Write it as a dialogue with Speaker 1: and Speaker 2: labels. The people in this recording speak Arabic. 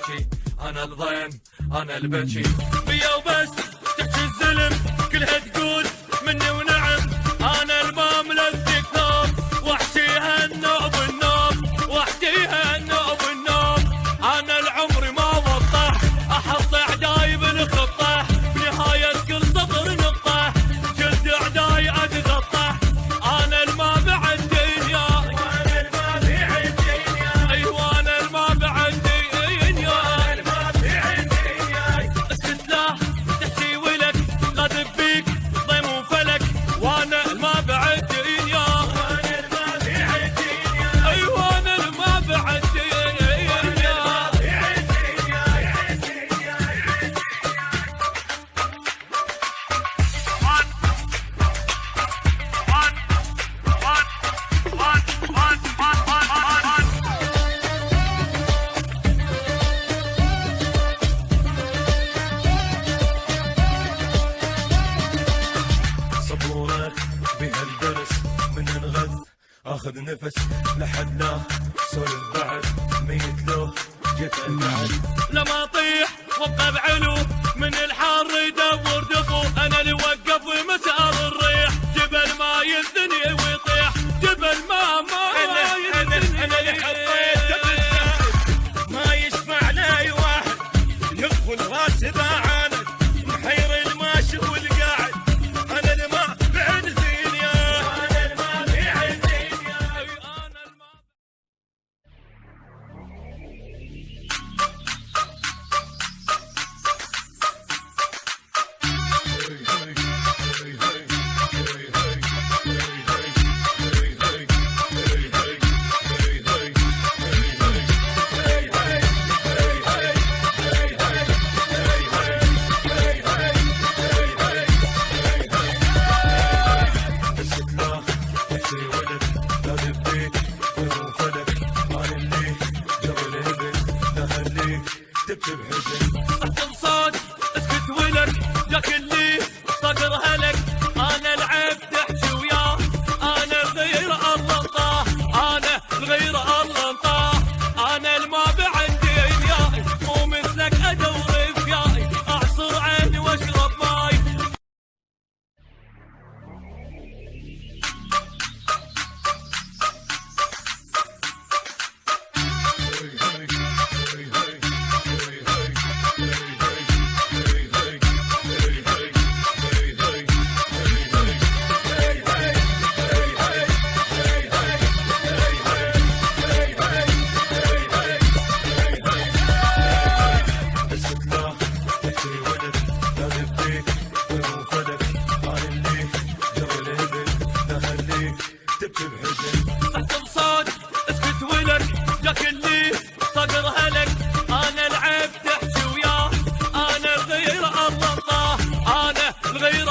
Speaker 1: تحكي، انا الضيم انا البكي بيا وبس تحكي الزلم كلها تقول مني ونعم. انا المملك ذكرام واحكيها النوع بالنوم، واحكيها النوع بالنوم. انا العمر ما وضح احط اعداي بالخطه، بنهايه كل سطر نقطه جلد اعداي اتغطى. انا المابع الدنيا وانا المابع الدنيا، ايوه انا المابع الدنيا، انا المابع الدنيا. اسكت لا تحكي ولك غدب بيك ضيم وفلك، وانا المابع الدنيا وانا المابع الدنيا، ايوه انا المابع الدنيا. صبورك بهالدرس من انغث اخذ نفس لحد لا سولف بعد ميت له جيت بعد لما اطيح وابقى بعلو من الحر يدور دفو. انا اللي وقف مسار الريح جبل ما يلذني ويطيح، جبل ما يلذني. انا اللي حطيت ما يسمع لاي واحد يغفل راسي بعاند محير الماشي والقاعد. انا اللي ما بعد الدنيا وانا اللي ما بعد الدنيا، انا الما اكتب صوت اسكت ولك جاك اللي صدر هلك. انا العيب تحكي وياه، انا الغير الله انطاه، انا الغير الله انطاه. انا المابع الدنيا مو مثلك ادور فياي، اعصر عيني واشرب ماي. اكتب صوت اسكت ولك جاك اللي صدر هلك. انا العيب تحكي وياه، انا الغير الله انطاه، انا الغير